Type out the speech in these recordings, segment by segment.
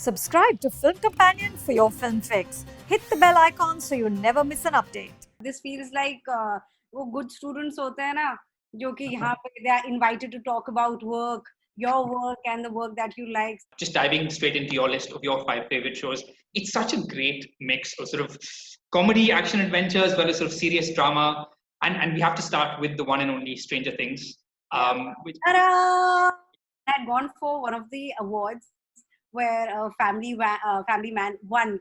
Subscribe to Film Companion for your film fix. Hit the bell icon so you never miss an update. This feels like वो good students होते हैं ना जो कि यहाँ पे they are invited to talk about work, your work and the work that you like. Just diving straight into your list of your 5 favorite shows, it's such a great mix of sort of comedy, action, adventure, as well as sort of serious drama. And we have to start with the one and only Stranger Things. Which I had gone for one of the awards where Family Man won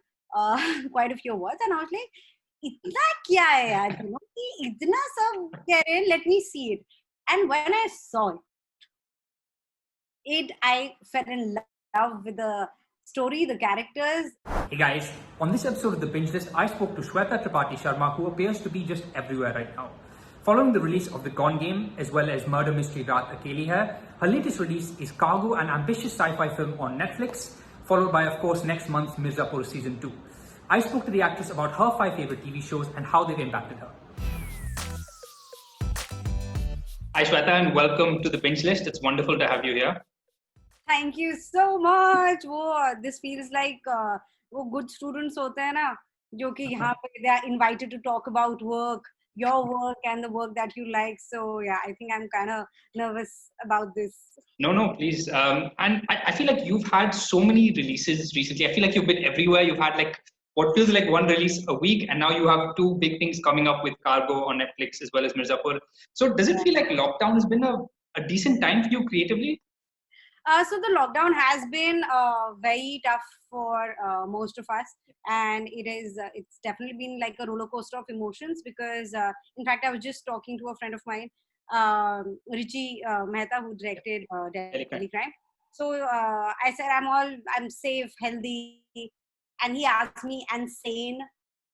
quite a few awards, and I was like, इतना क्या है यार, you know, कि इतना सब कह रहे हैं, let me see it. And when I saw it, I fell in love with the story, the characters. Hey guys, on this episode of the Bingelist, I spoke to Shweta Tripathi Sharma, who appears to be just everywhere right now. Following the release of The Gone Game, as well as Murder Mystery Raat Akeli Hai, her latest release is Cargo, an ambitious sci-fi film on Netflix, followed by, of course, next month's Mirzapur Season 2. I spoke to the actress about her 5 favorite TV shows and how they've impacted her. Hi Shweta, and welcome to the Bingelist. It's wonderful to have you here. Thank you so much. This feels like वो good students होते हैं ना जो कि यहाँ पे they are invited to talk about work, your work and the work that you like. So yeah, I think I'm kind of nervous about this. No, please. And I feel like you've had so many releases recently. I feel like you've been everywhere. You've had like what feels like one release a week, and now you have 2 big things coming up with Cargo on Netflix as well as Mirzapur. So does it feel like lockdown has been a decent time for you creatively? So the lockdown has been very tough for most of us, and it's definitely been like a roller coaster of emotions because in fact I was just talking to a friend of mine, Richie Mehta, who directed Delhi Crime. So I said I'm safe, healthy, and he asked me, and sane?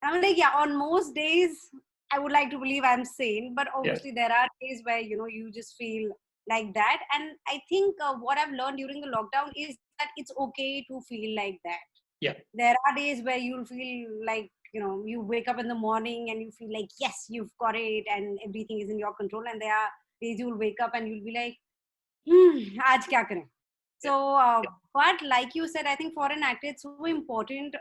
And I'm like, yeah, on most days I would like to believe I'm sane, but obviously there are days where you just feel like that. And I think what I've learned during the lockdown is that it's okay to feel like that. Yeah. There are days where you'll feel like, you wake up in the morning and you feel like, yes, you've got it and everything is in your control. And there are days you'll wake up and you'll be like, aaj kya kare? So, but like you said, I think for an actor, it's so important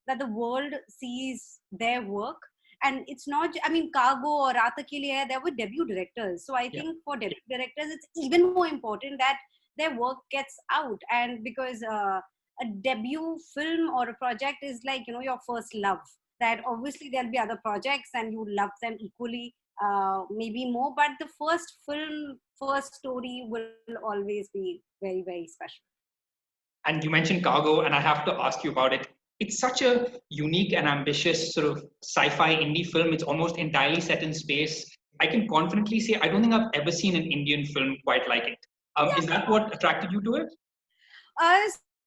that the world sees their work. And it's not, Cargo or Raat Akeli Hai, they were debut directors. So I think for debut directors, it's even more important that their work gets out. And because a debut film or a project is like, your first love. That obviously there'll be other projects and you love them equally, maybe more. But the first film, first story will always be very, very special. And you mentioned Cargo, and I have to ask you about it. It's such a unique and ambitious sort of sci-fi indie film. It's almost entirely set in space. I can confidently say I don't think I've ever seen an Indian film quite like it. Is that what attracted you to it?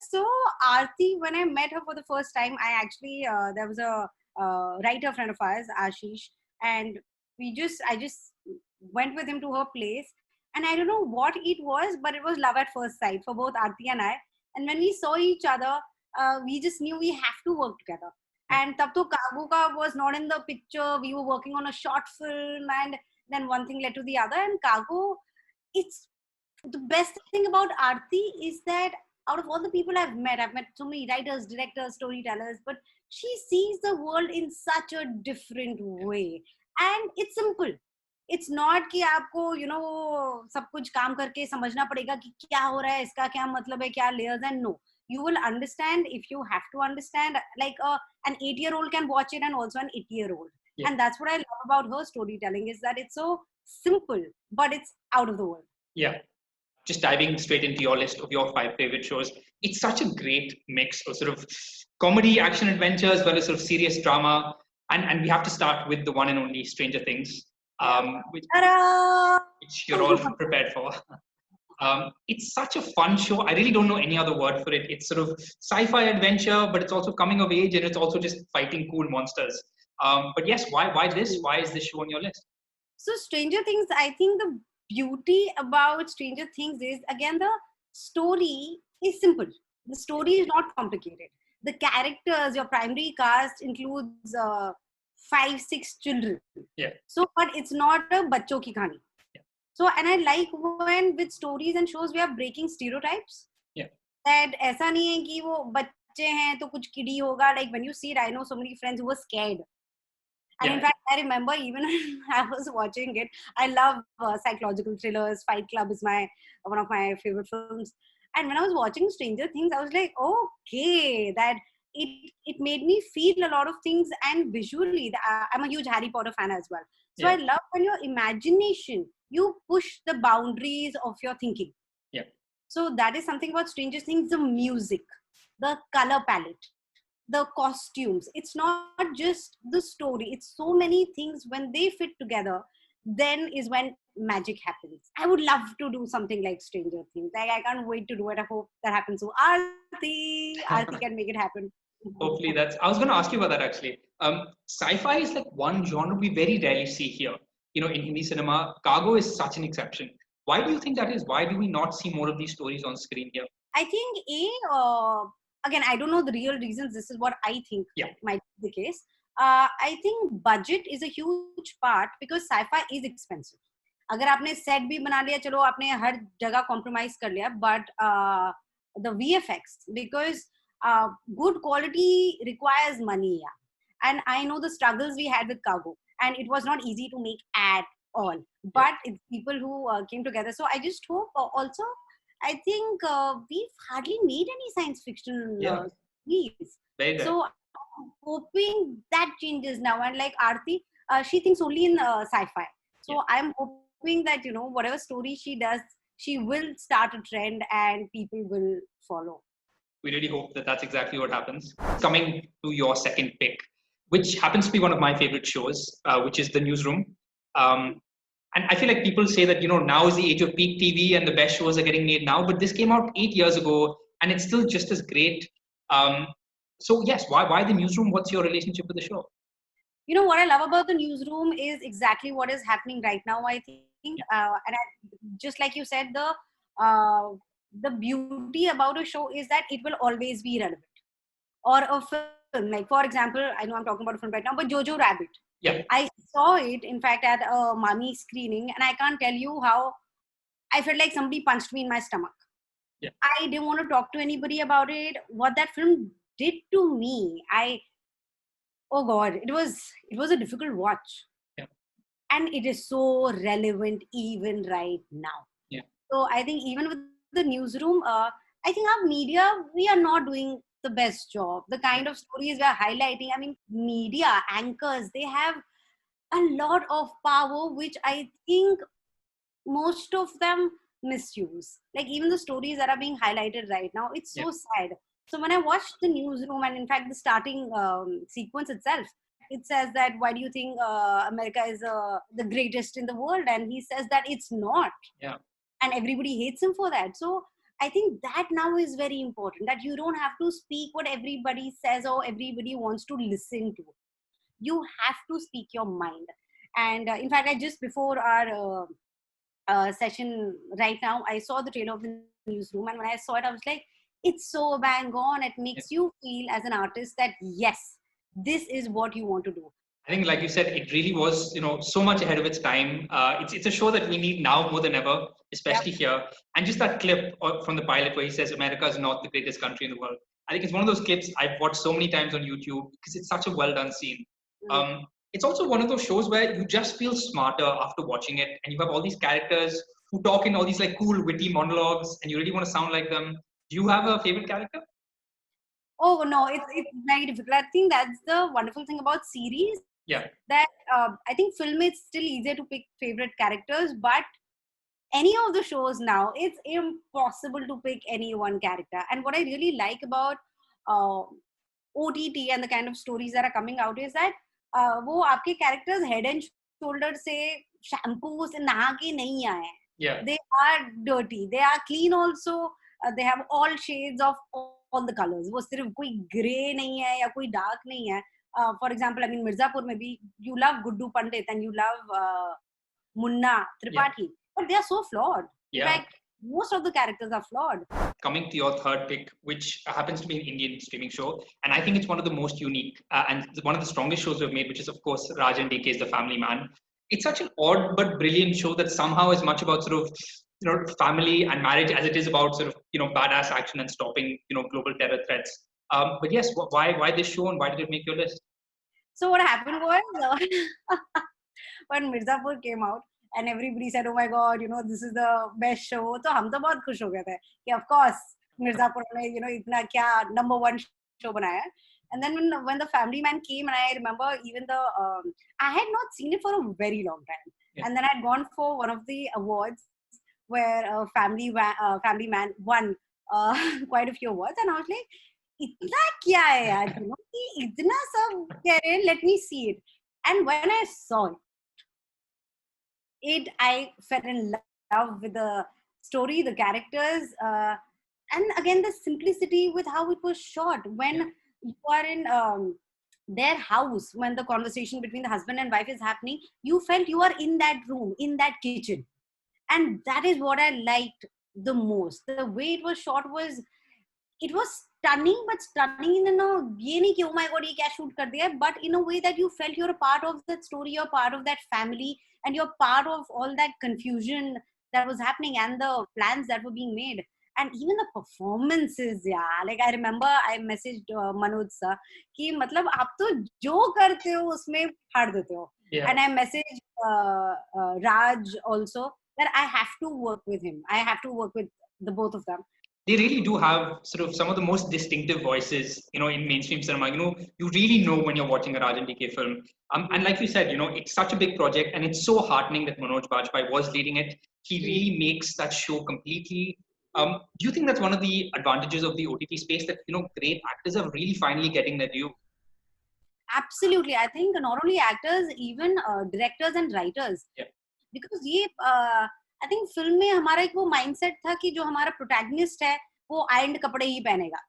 So Aarti, when I met her for the first time, I actually there was a writer friend of ours, Ashish, and I just went with him to her place, and I don't know what it was, but it was love at first sight for both Aarti and I. And when we saw each other, we just knew we have to work together. And tab to Cargo ka was not in the picture. We were working on a short film, and then one thing led to the other. And Cargo, it's the best thing about Aarti is that out of all the people I've met so many writers, directors, storytellers, but she sees the world in such a different way. And it's simple. It's not कि आपको सब कुछ काम करके समझना पड़ेगा कि क्या हो रहा है, इसका क्या मतलब है, क्या layers, and no. You will understand if you have to understand. Like an 8-year-old can watch it and also an 80-year-old. Yeah. And that's what I love about her storytelling is that it's so simple, but it's out of the world. Yeah. Just diving straight into your list of your 5 favorite shows, it's such a great mix of sort of comedy, action, adventure, as well as sort of serious drama. And we have to start with the one and only Stranger Things, which you're all prepared for. It's such a fun show. I really don't know any other word for it. It's sort of sci-fi adventure, but it's also coming of age, and it's also just fighting cool monsters. But yes, why this? Why is this show on your list? So Stranger Things, I think the beauty about Stranger Things is, again, the story is simple. The story is not complicated. The characters, your primary cast includes 5-6 children. Yeah. So, but it's not a bachcho ki kahani. So, and I like when with stories and shows we are breaking stereotypes. Yeah. that ऐसा नहीं है कि वो बच्चे हैं तो कुछ किडी होगा. Like when you see it, I know so many friends who were scared. And in fact, I remember even when I was watching it, I love psychological thrillers. Fight Club is one of my favorite films. And when I was watching Stranger Things, I was like, okay, that it made me feel a lot of things, and visually, I'm a huge Harry Potter fan as well. So I love when your imagination, you push the boundaries of your thinking. Yeah. So that is something about Stranger Things, the music, the color palette, the costumes. It's not just the story. It's so many things. When they fit together, then is when magic happens. I would love to do something like Stranger Things. Like, I can't wait to do it. I hope that happens. So Aarti can make it happen. Hopefully I was going to ask you about that actually. Sci-fi is like one genre we very rarely see here. In Hindi cinema, cargo is such an exception. Why do you think that is? Why do we not see more of these stories on screen here? I think again, I don't know the real reasons. This is what I think might be the case. I think budget is a huge part because sci-fi is expensive. अगर आपने set भी बना लिया, चलो आपने हर जगह compromise कर लिया, but the VFX, because good quality requires money, and I know the struggles we had with cargo, and it was not easy to make at all, but it's people who came together. So I just hope also, I think we've hardly made any science fiction movies. So I'm hoping that changes now. And like Aarti, she thinks only in sci-fi. So I'm hoping that, whatever story she does, she will start a trend and people will follow. We really hope that that's exactly what happens. Coming to your second pick, which happens to be one of my favorite shows, which is The Newsroom. And I feel like people say that, now is the age of peak TV and the best shows are getting made now, but this came out 8 years ago and it's still just as great. So yes, why The Newsroom? What's your relationship with the show? What I love about The Newsroom is exactly what is happening right now, I think. Just like you said, the beauty about a show is that it will always be relevant. Or a film, like for example, I know I'm talking about a film right now, but Jojo Rabbit. Yeah. I saw it, in fact, at a Mami screening, and I can't tell you how I felt like somebody punched me in my stomach. Yeah. I didn't want to talk to anybody about it. What that film did to me, oh God, it was a difficult watch. Yeah. And it is so relevant even right now. Yeah. So I think even with The Newsroom, I think our media, we are not doing the best job. The kind of stories we are highlighting, I mean, media anchors, they have a lot of power, which I think most of them misuse. Like even the stories that are being highlighted right now, it's so sad. So when I watched The Newsroom, and in fact the starting sequence itself, it says that, why do you think America is the greatest in the world? And he says that it's not. Yeah. And everybody hates him for that. So I think that now is very important, that you don't have to speak what everybody says or everybody wants to listen to. You have to speak your mind. And in fact, just before our session right now, I saw the trailer of The Newsroom. And when I saw it, I was like, it's so bang on. It makes you feel as an artist that, yes, this is what you want to do. I think, like you said, it really was, so much ahead of its time. It's a show that we need now more than ever, especially here. And just that clip from the pilot where he says America is not the greatest country in the world. I think it's one of those clips I've watched so many times on YouTube because it's such a well done scene. It's also one of those shows where you just feel smarter after watching it, and you have all these characters who talk in all these like cool, witty monologues, and you really want to sound like them. Do you have a favorite character? Oh no, it's very difficult. I think that's the wonderful thing about series. Yeah. That I think film is still easier to pick favorite characters, but any of the shows now, it's impossible to pick any one character. And what I really like about OTT and the kind of stories that are coming out is that वो आपके characters head and shoulders से shampoo से नहा के नहीं आए. Yeah. They are dirty. They are clean also. They have all shades of all the colors. वो सिर्फ कोई grey नहीं है या कोई dark नहीं है. For example, I mean, Mirzapur maybe you love Guddu Pandit and you love Munna Tripathi, but they are so flawed. In fact, most of the characters are flawed. Coming to your third pick, which happens to be an Indian streaming show, and I think it's one of the most unique and one of the strongest shows we've made, which is of course Raj and DK's The Family Man. It's such an odd but brilliant show that somehow is much about sort of family and marriage as it is about sort of badass action and stopping global terror threats. But yes, why this show and why did it make your list? So what happened was when Mirzapur came out and everybody said, "Oh my God, this is the best show." So हम तो बहुत खुश हो गए थे कि of course Mirzapur ने इतना क्या #1 show बनाया. And then when the Family Man came, and I remember even I had not seen it for a very long time. Yeah. And then I'd gone for one of the awards where Family Man won quite a few awards, and I was like, "इतना क्या है यार, कि इतना सब कह रहे हैं, let me see it." And when I saw it, I fell in love with the story, the characters, and again the simplicity with how it was shot. When you are in their house, when the conversation between the husband and wife is happening, you felt you are in that room, in that kitchen. And that is what I liked the most. The way it was shot was stunning, but stunning in a ye nahi ki oh my God ye kya shoot kar diya, but in a way that you felt you're a part of that story, you're part of that family, and you're part of all that confusion that was happening and the plans that were being made. And even the performances, yeah, like I remember I messaged Manoj sir कि मतलब आप तो जो करते हो उसमें फाड़ देते हो. Yeah. And I messaged Raj also that I have to work with him. I have to work with the both of them. They really do have sort of some of the most distinctive voices, in mainstream cinema. You really know when you're watching a Raj and DK film. And like you said, it's such a big project, and it's so heartening that Manoj Bajpayee was leading it. He really makes that show completely. Do you think that's one of the advantages of the OTT space, that great actors are really finally getting their due? Absolutely. I think not only actors, even directors and writers. Yeah. Because I think film में हमारा एक वो mindset था कि जो हमारा protagonist है वो ironed कपड़े ही पहनेगा.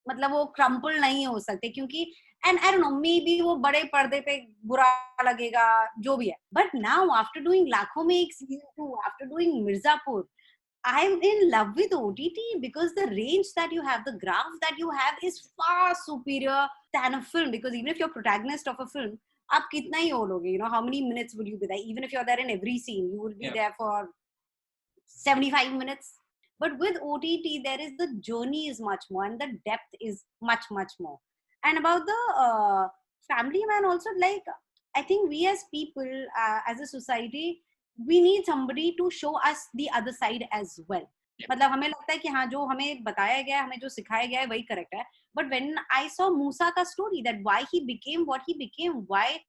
मतलब वो crumple नहीं हो सकते क्योंकि, and I don't know, maybe वो बड़े पर्दे पे बुरा लगेगा, जो भी है. But now after doing लाखों में एक season 2, after doing Mirzapur, I'm in love with OTT because the range that you have, the graph that you have is far superior than a film. Because even if you're protagonist of a film, आप कितना ही हो लोगे, how many minutes would you be there? Even if you're there in every scene, you will be there for 75 minutes. But with OTT, there is the journey is much more and the depth is much, much more. And about the Family Man also, like, I think we as people, as a society, we need somebody to show us the other side as well. मतलब हमें लगता है कि हाँ जो हमें बताया गया है, हमें जो सिखाया गया है वही correct है. But when I saw Musa का story, that why he became what he became, why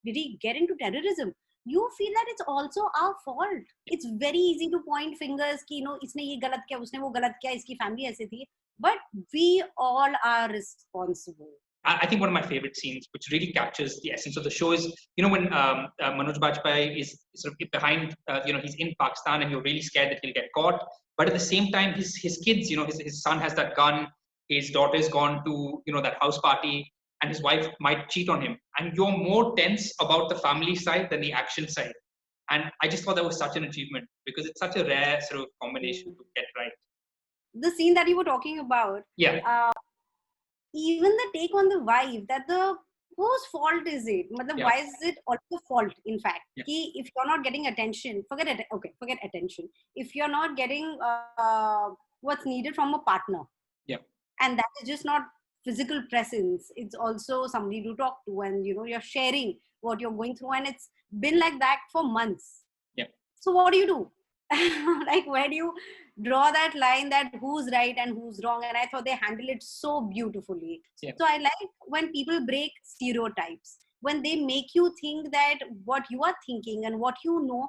did he get into terrorism, you feel that it's also our fault. It's very easy to point fingers कि इसने ये गलत किया, उसने वो गलत किया, इसकी family ऐसे थी. But we all are responsible. I think one of my favorite scenes, which really captures the essence of the show, is when Manoj Bajpayee is sort of behind, he's in Pakistan and you're really scared that he'll get caught. But at the same time, his kids, his son has that gun, his daughter's gone to that house party, and his wife might cheat on him, and you're more tense about the family side than the action side. And I just thought that was such an achievement because it's such a rare sort of combination to get right. The scene that you were talking about, yeah. Even the take on the wife, that whose fault is it? Why is it also fault, in fact? Yeah. If you're not getting attention, forget attention. If you're not getting what's needed from a partner, and that is just not physical presence, it's also somebody to talk to, and you're sharing what you're going through, and it's been like that for months. So what do you do? Like, where do you draw that line, that who's right and who's wrong? And I thought they handle it so beautifully. So I like when people break stereotypes, when they make you think that what you are thinking and what you know,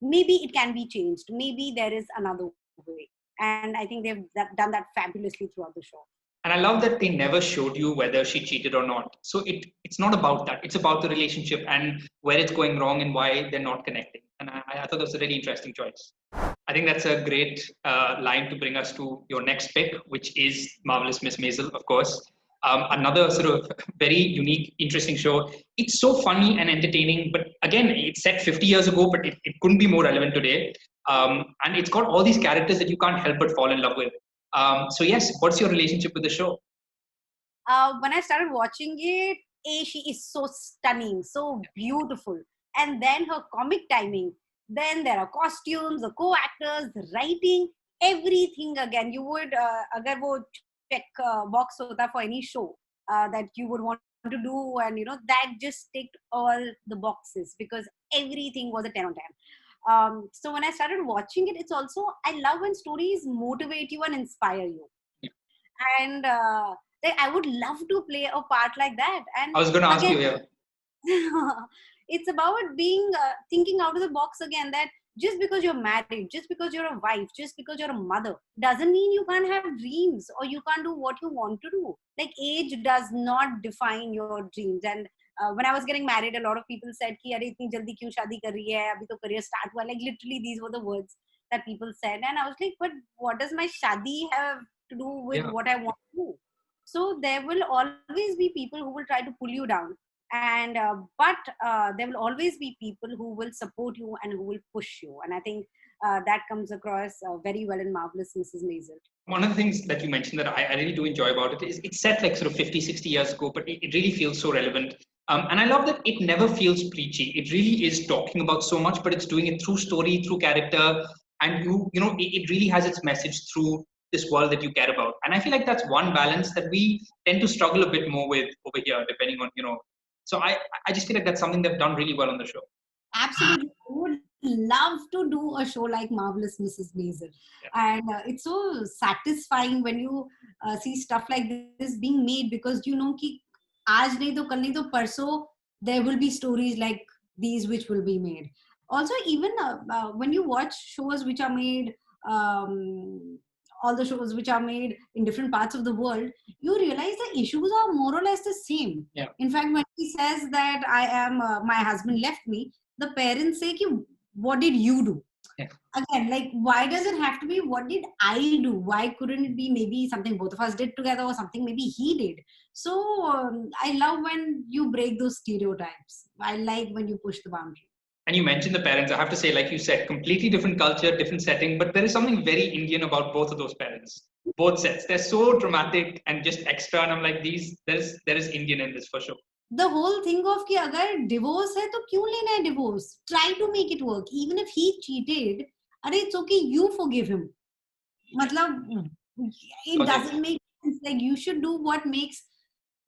maybe it can be changed, maybe there is another way. And I think they've done that fabulously throughout the show. And I love that they never showed you whether she cheated or not. So it's not about that. It's about the relationship and where it's going wrong and why they're not connecting. And I thought that was a really interesting choice. I think that's a great line to bring us to your next pick, which is Marvelous Miss Maisel, of course. Another sort of very unique, interesting show. It's so funny and entertaining, but again, it's set 50 years ago, but it couldn't be more relevant today. And it's got all these characters that you can't help but fall in love with. So yes, what's your relationship with the show? When I started watching it, she is so stunning, so beautiful. And then her comic timing, Then there are costumes, the co-actors, the writing, everything again. You would, agar wo check box hota for any show that you would want to do, and that just ticked all the boxes because everything was a 10 on 10. So when I started watching it, it's also, I love when stories motivate you and inspire you. And I would love to play a part like that. And I was going to ask you, yeah. it's about being thinking out of the box again, that just because you're married, just because you're a wife, just because you're a mother, doesn't mean you can't have dreams or you can't do what you want to do. Like, age does not define your dreams. And when I was getting married, a lot of people said ki are itni jaldi kyun shadi kar rahi hai, abhi to career start hua. Like, literally these were the words that people said. And I was like, but what does my shadi have to do with what I want to do? So there will always be people who will try to pull you down, and but there will always be people who will support you and who will push you. And I think that comes across very well in Marvelous Mrs. Maisel. One of the things that you mentioned that I really do enjoy about it is it's set like sort of 50, 60 years ago, but it really feels so relevant. And I love that it never feels preachy. It really is talking about so much, but it's doing it through story, through character, and it really has its message through this world that you care about. And I feel like that's one balance that we tend to struggle a bit more with over here, depending on, So I just feel like that's something they've done really well on the show. Absolutely. I would love to do a show like Marvelous Mrs. Maisel. And it's so satisfying when you see stuff like this being made, because ki aaj nahi to kal nahi to parso there will be stories like these which will be made. Also, even when you watch shows which are made, all the shows which are made in different parts of the world, you realize the issues are more or less the same. In fact, when he says that my husband left me, the parents say, what did you do? Again, like, why does it have to be what did I do? Why couldn't it be maybe something both of us did together, or something maybe he did? So I love when you break those stereotypes. I like when you push the boundary. And you mentioned the parents. I have to say, like you said, completely different culture, different setting, but there is something very Indian about both of those parents. Both sets. They're so dramatic and just extra. And I'm like, there is Indian in this for sure. The whole thing of कि अगर divorce है तो क्यों लेना है divorce? Try to make it work. Even if he cheated, it's okay, you forgive him. मतलब, it doesn't make sense. Like, you should do what makes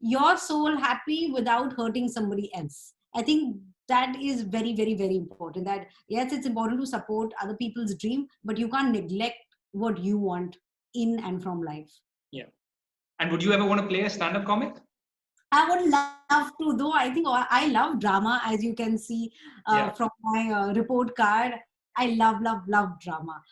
your soul happy without hurting somebody else. I think that is very, very, very important. That yes, it's important to support other people's dream, but you can't neglect what you want in and from life. Yeah. And would you ever want to play a stand-up comic? I would love to, though. I think I love drama, as you can see from my report card. I love drama.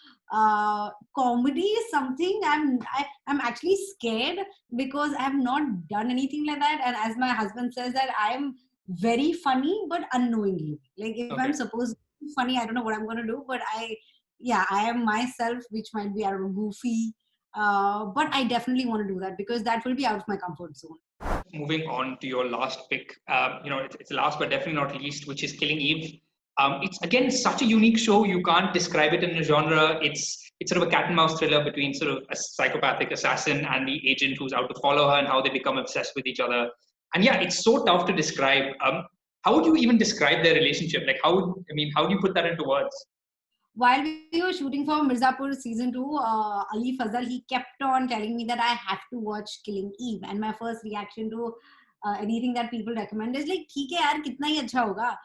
Comedy is something I'm actually scared, because I have not done anything like that. And as my husband says, that I am very funny, but unknowingly. Like, if I'm supposed to be funny, I don't know what I'm going to do. But I am myself, which might be goofy. But I definitely want to do that, because that will be out of my comfort zone. Moving on to your last pick, it's last but definitely not least, which is Killing Eve. It's again such a unique show. You can't describe it in a genre. It's sort of a cat and mouse thriller between sort of a psychopathic assassin and the agent who's out to follow her, and how they become obsessed with each other. And it's so tough to describe. How would you even describe their relationship? Like, how do you put that into words? While we were shooting for Mirzapur season 2, Ali Fazal, he kept on telling me that I have to watch Killing Eve. And my first reaction to anything that people recommend is like, "Theek hai yaar, kitna hi acha hoga."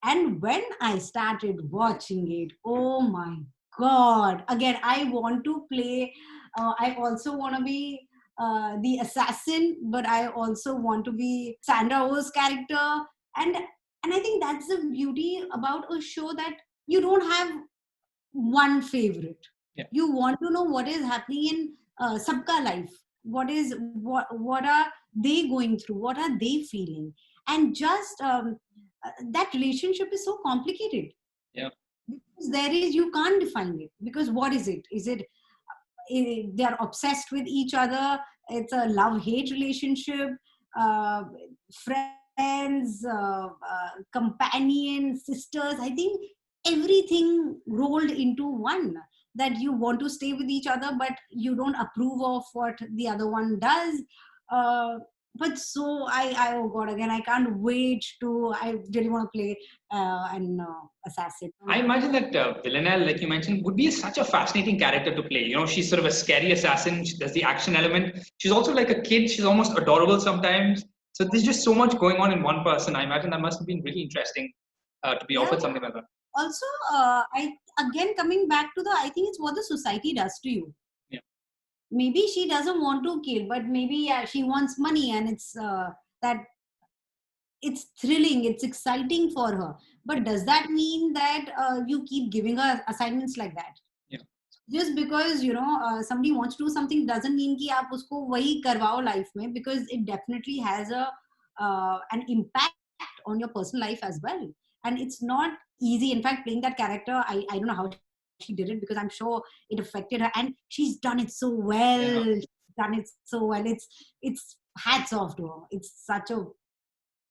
And when I started watching it, oh my God. Again, I want to play, I also want to be the assassin, but I also want to be Sandra Oh's character. And I think that's the beauty about a show, that you don't have one favorite. You want to know what is happening in sabka life. What are they going through? What are they feeling? And just that relationship is so complicated. Because you can't define it. Because what is it? Is it they're obsessed with each other? It's a love-hate relationship. Friends, companions, sisters. I think everything rolled into one, that you want to stay with each other, but you don't approve of what the other one does. but so I oh god, again I can't wait to. I really want to play an assassin. I imagine that Villanelle, like you mentioned, would be such a fascinating character to play. You know, she's sort of a scary assassin. There's the action element. She's also like a kid. She's almost adorable sometimes. So there's just so much going on in one person. I imagine that must have been really interesting to be offered something like that. Also, I again coming back to I think it's what the society does to you. Yeah. Maybe she doesn't want to kill, but maybe she wants money, and it's that it's thrilling, it's exciting for her. But does that mean that you keep giving her assignments like that? Yeah. Just because somebody wants to do something doesn't mean कि आप उसको वही करवाओ life में, because it definitely has an impact on your personal life as well. And it's not easy. In fact, playing that character, I don't know how she did it, because I'm sure it affected her, and she's done it so well. Yeah. She's done it so well. It's hats off to her. It's such a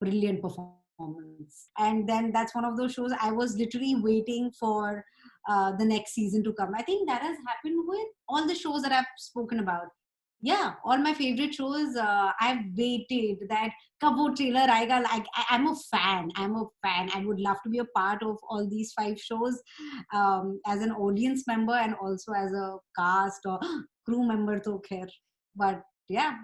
brilliant performance. And then that's one of those shows I was literally waiting for the next season to come. I think that has happened with all the shows that I've spoken about. Yeah, all my favorite shows, I've waited that kab wo trailer aayega. Like I'm a fan. I would love to be a part of all these 5 shows as an audience member and also as a cast or crew member to khair. But yeah.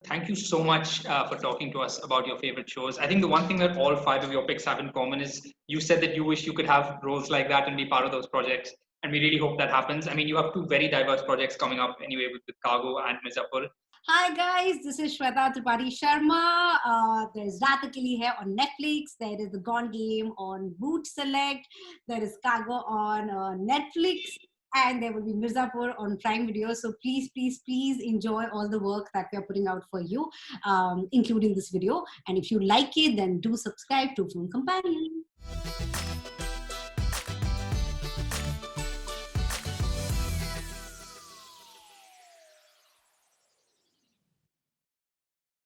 Thank you so much for talking to us about your favorite shows. I think the one thing that all 5 of your picks have in common is you said that you wish you could have roles like that and be part of those projects. And we really hope that happens. I mean, you have 2 very diverse projects coming up anyway with Cargo and Mirzapur. Hi guys, this is Shweta Tripathi Sharma. There's Raat Akeli Hai on Netflix. There is The Gone Game on Boot Select. There is Cargo on Netflix. And there will be Mirzapur on Prime Video. So please, please, please enjoy all the work that we are putting out for you, including this video. And if you like it, then do subscribe to Film Companion.